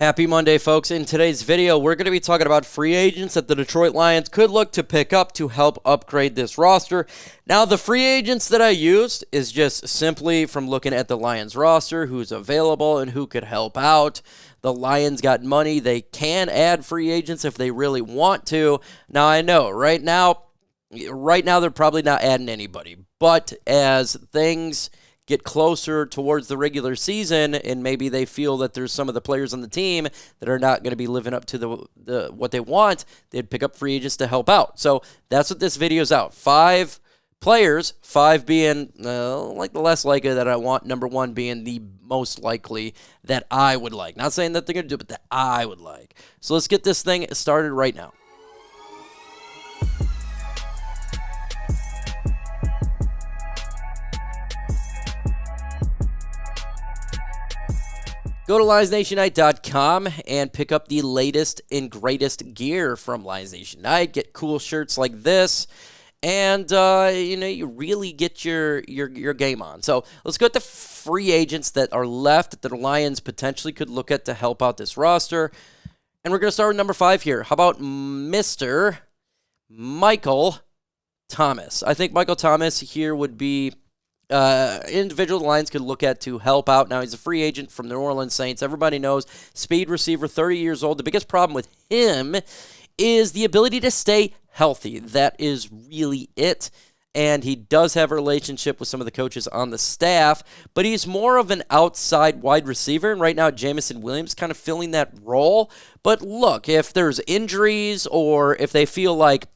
Happy Monday, folks. In today's video, we're going to be talking about free agents that the Detroit Lions could look to pick up to help upgrade this roster. Now, the free agents that I used is just simply from looking at the Lions roster, who's available and who could help out. The Lions got money. They can add free agents if they really want to. Now, I know right now they're probably not adding anybody. But as things get closer towards the regular season, and maybe they feel that there's some of the players on the team that are not going to be living up to the what they want, they'd pick up free agents to help out. So that's what this video is out. 5 players, 5 being like the less likely that I want, number 1 being the most likely that I would like. Not saying that they're going to do it, but that I would like. So let's get this thing started right now. Go to LionsNationNight.com and pick up the latest and greatest gear from Lions Nation Night. Get cool shirts like this, and you really get your game on. So let's go at the free agents that are left that the Lions potentially could look at to help out this roster. And we're going to start with number 5 here. How about Mr. Michael Thomas? I think Michael Thomas here would be individual the Lions could look at to help out. Now, he's a free agent from the New Orleans Saints. Everybody knows, speed receiver, 30 years old. The biggest problem with him is the ability to stay healthy. That is really it. And he does have a relationship with some of the coaches on the staff, but he's more of an outside wide receiver. And right now, Jamison Williams kind of filling that role. But look, if there's injuries or if they feel like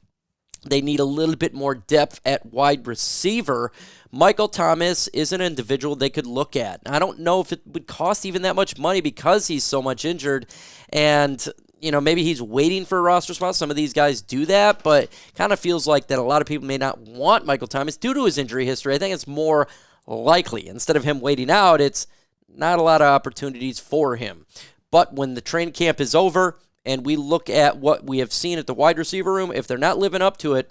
they need a little bit more depth at wide receiver, Michael Thomas is an individual they could look at. I don't know if it would cost even that much money because he's so much injured. And, maybe he's waiting for a roster spot. Some of these guys do that, but kind of feels like that a lot of people may not want Michael Thomas due to his injury history. I think it's more likely. Instead of him waiting out, it's not a lot of opportunities for him. But when the training camp is over and we look at what we have seen at the wide receiver room, if they're not living up to it,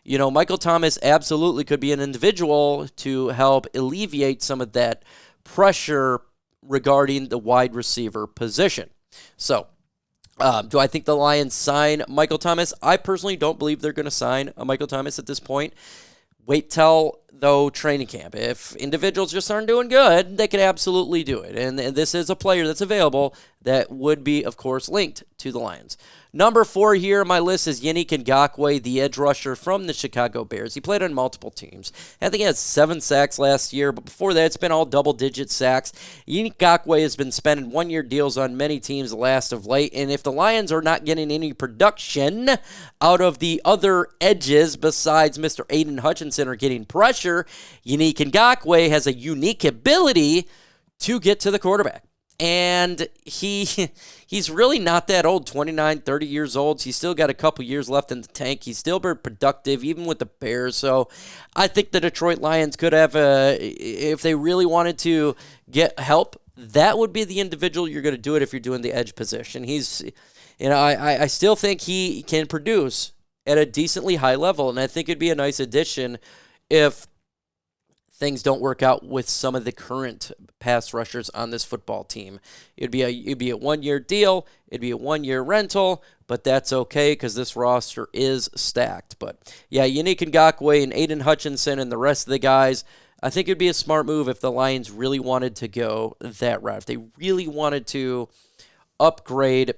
Michael Thomas absolutely could be an individual to help alleviate some of that pressure regarding the wide receiver position. So, do I think the Lions sign Michael Thomas? I personally don't believe they're going to sign a Michael Thomas at this point. Wait till, though, training camp. If individuals just aren't doing good, they could absolutely do it. And this is a player that's available that would be, of course, linked to the Lions. Number 4 here on my list is Yannick Ngakoue, the edge rusher from the Chicago Bears. He played on multiple teams. I think he had 7 sacks last year, but before that, it's been all double-digit sacks. Yannick Ngakoue has been spending one-year deals on many teams last of late, and if the Lions are not getting any production out of the other edges besides Mr. Aiden Hutchinson or getting pressure, Yannick Ngakoue has a unique ability to get to the quarterback. And he's really not that old, 29, 30 years old. He's still got a couple years left in the tank. He's still very productive, even with the Bears. So I think the Detroit Lions could have, if they really wanted to get help, that would be the individual you're going to do it if you're doing the edge position. I still think he can produce at a decently high level, and I think it'd be a nice addition if things don't work out with some of the current pass rushers on this football team. It'd be a 1-year deal. It'd be a 1-year rental, but that's okay because this roster is stacked. But yeah, Yannick Ngakoue and Aiden Hutchinson and the rest of the guys, I think it'd be a smart move if the Lions really wanted to go that route. If they really wanted to upgrade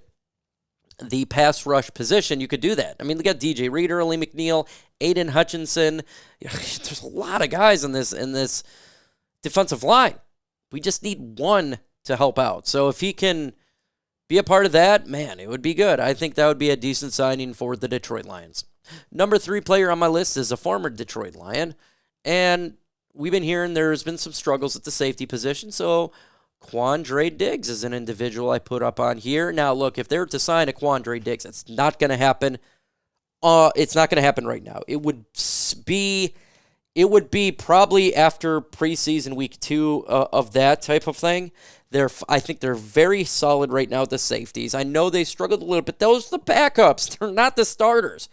the pass rush position, you could do that. I mean, they got DJ Reader, Lee McNeil, Aiden Hutchinson. There's a lot of guys in this defensive line. We just need one to help out. So if he can be a part of that, man, it would be good. I think that would be a decent signing for the Detroit Lions. Number 3 player on my list is a former Detroit Lion, and we've been hearing there's been some struggles at the safety position, so Quandre Diggs is an individual I put up on here. Now, look, if they're to sign a Quandre Diggs, it's not going to happen. It's not going to happen right now. It would be probably after preseason week 2 of that type of thing. I think they're very solid right now at the safeties. I know they struggled a little bit. Those are the backups. They're not the starters.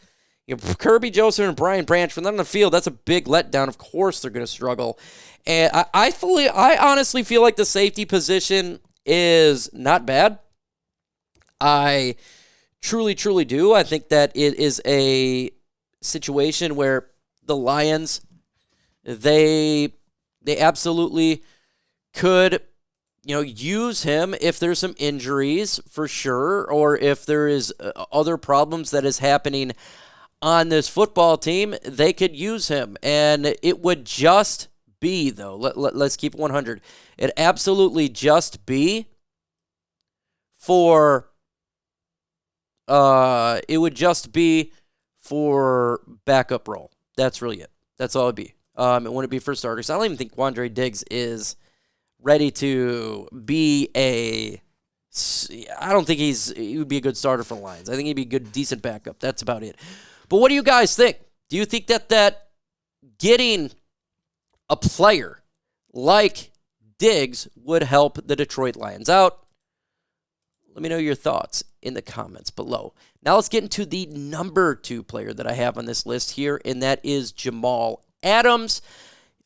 Kirby Joseph and Brian Branch, when they're on the field, that's a big letdown. Of course they're going to struggle. And I honestly feel like the safety position is not bad. I truly, truly do. I think that it is a situation where the Lions, they absolutely could, use him if there's some injuries for sure, or if there is other problems that is happening on this football team, they could use him. And it would just be, though, let's keep 100. It absolutely just be for, it would just be for backup role. That's really it. That's all it'd be. It wouldn't be for starters. I don't even think Quandre Diggs is ready to be I don't think he would be a good starter for the Lions. I think he'd be a good, decent backup. That's about it. But what do you guys think? Do you think that getting a player like Diggs would help the Detroit Lions out? Let me know your thoughts in the comments below. Now let's get into the number 2 player that I have on this list here, and that is Jamal Adams.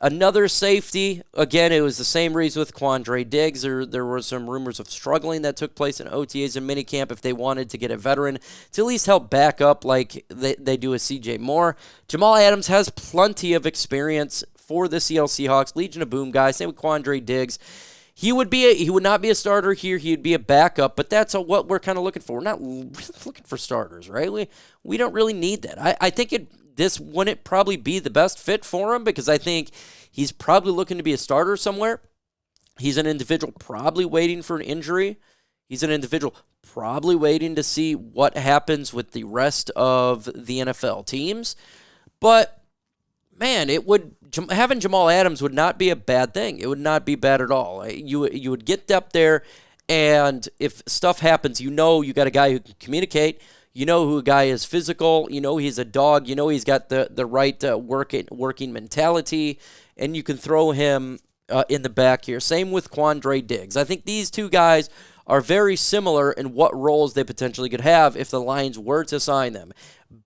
Another safety. Again, it was the same reason with Quandre Diggs. There were some rumors of struggling that took place in OTAs and minicamp if they wanted to get a veteran to at least help back up like they do with CJ Moore. Jamal Adams has plenty of experience for the Seattle Seahawks. Legion of Boom guy. Same with Quandre Diggs. He would not be a starter here. He'd be a backup, but that's what we're kind of looking for. We're not really looking for starters, right? We don't really need that. I think this wouldn't probably be the best fit for him because I think he's probably looking to be a starter somewhere. He's an individual probably waiting for an injury. He's an individual probably waiting to see what happens with the rest of the NFL teams. But man, having Jamal Adams would not be a bad thing. It would not be bad at all. You would get depth there, and if stuff happens, you got a guy who can communicate. You know who a guy is physical. You know he's a dog. You know he's got the right working mentality, and you can throw him in the back here. Same with Quandre Diggs. I think these two guys are very similar in what roles they potentially could have if the Lions were to sign them.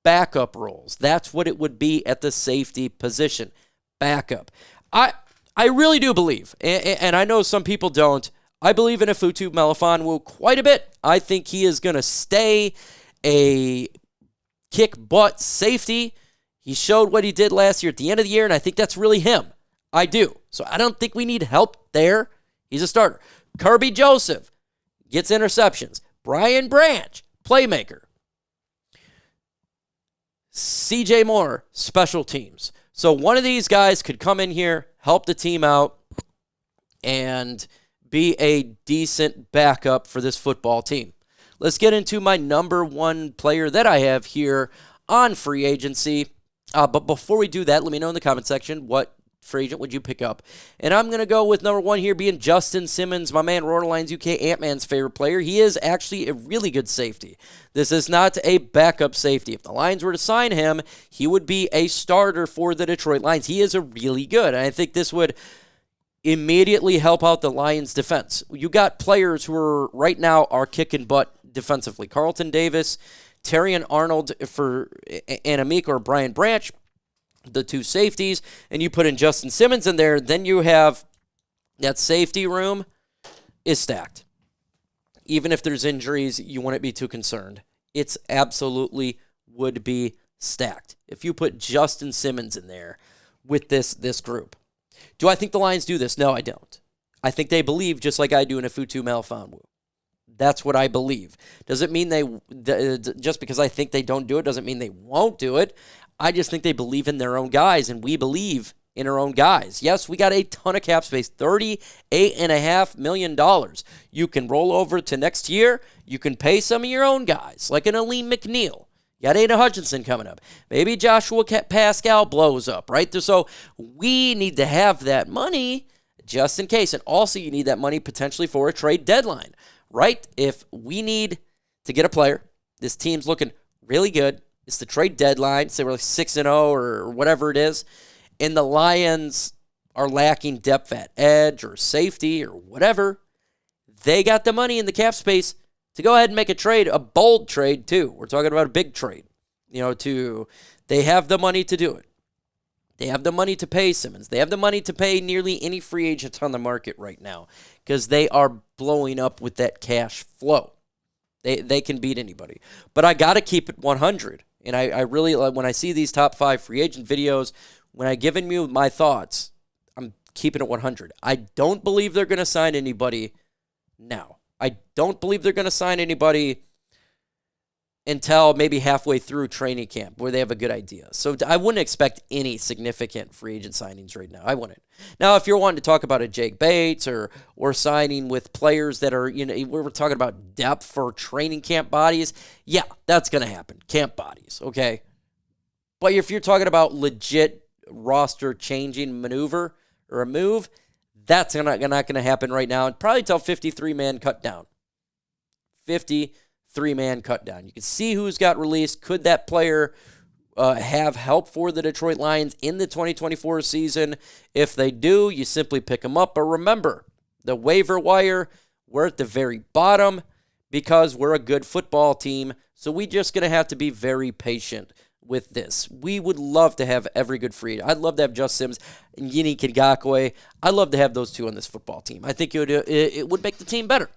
Backup roles. That's what it would be at the safety position. Backup. I really do believe, and I know some people don't, I believe in Afutu Melifonwu quite a bit. I think he is going to stay a kick-butt safety. He showed what he did last year at the end of the year, and I think that's really him. I do. So I don't think we need help there. He's a starter. Kirby Joseph gets interceptions. Brian Branch, playmaker. CJ Moore, special teams. So one of these guys could come in here, help the team out, and be a decent backup for this football team. Let's get into my number 1 player that I have here on free agency. But before we do that, let me know in the comment section what free agent would you pick up. And I'm going to go with number 1 here being Justin Simmons, my man, Roar Lions UK, Ant-Man's favorite player. He is actually a really good safety. This is not a backup safety. If the Lions were to sign him, he would be a starter for the Detroit Lions. He is a really good. And I think this would immediately help out the Lions' defense. You got players who are right now are kicking butt defensively. Carlton Davis, Terrion Arnold for Yannick or Brian Branch, the 2 safeties, and you put in Justin Simmons in there, then you have that safety room is stacked. Even if there's injuries, you wouldn't be too concerned. It's absolutely would be stacked if you put Justin Simmons in there with this group. Do I think the Lions do this? No, I don't. I think they believe just like I do in Afutu Melifonwu. That's what I believe. Doesn't mean just because I think they don't do it doesn't mean they won't do it. I just think they believe in their own guys, and we believe in our own guys. Yes, we got a ton of cap space, $38.5 million. You can roll over to next year. You can pay some of your own guys, like an Aleem McNeil. You got Aiden Hutchinson coming up. Maybe Joshua Pascal blows up, right? So we need to have that money just in case. And also you need that money potentially for a trade deadline, right? If we need to get a player, this team's looking really good. It's the trade deadline. Say we're like 6-0 or whatever it is. And the Lions are lacking depth at edge or safety or whatever. They got the money in the cap space to go ahead and make a trade, a bold trade too. We're talking about a big trade. They have the money to do it. They have the money to pay Simmons. They have the money to pay nearly any free agent on the market right now because they are blowing up with that cash flow. They can beat anybody. But I got to keep it 100. And I really, when I see these top 5 free agent videos, when I've given you my thoughts, I'm keeping it 100. I don't believe they're going to sign anybody now. I don't believe they're going to sign anybody until maybe halfway through training camp where they have a good idea. So I wouldn't expect any significant free agent signings right now. I wouldn't. Now, if you're wanting to talk about a Jake Bates or signing with players that are, we're talking about depth for training camp bodies, yeah, that's going to happen. Camp bodies, okay? But if you're talking about legit roster changing maneuver or a move, that's not going to happen right now. And probably till 53-man cut down. 53-man cut down. You can see who's got released. Could that player have help for the Detroit Lions in the 2024 season? If they do, you simply pick them up. But remember, the waiver wire, we're at the very bottom because we're a good football team. So we're just going to have to be very patient with this. We would love to have every good free agent. I'd love to have Just Simmons and Yannick Ngakoue. I'd love to have those two on this football team. I think it would make the team better.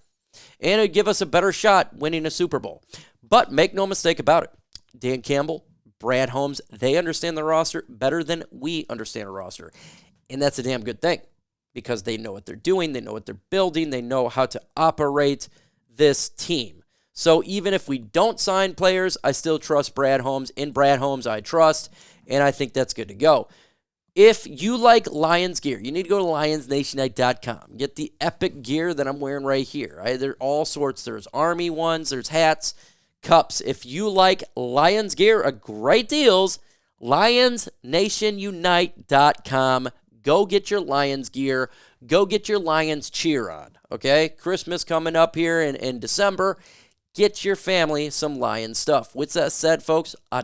And it would give us a better shot winning a Super Bowl. But make no mistake about it. Dan Campbell, Brad Holmes, they understand the roster better than we understand a roster. And that's a damn good thing because they know what they're doing. They know what they're building. They know how to operate this team. So even if we don't sign players, I still trust Brad Holmes. In Brad Holmes, I trust, and I think that's good to go. If you like Lions gear, you need to go to lionsnation.com. Get the epic gear that I'm wearing right here. There are all sorts. There's Army ones. There's hats, cups. If you like Lions gear, great deals, lionsnationunite.com. Go get your Lions gear. Go get your Lions cheer on, okay? Christmas coming up here in December. Get your family some Lions stuff. With that said, folks,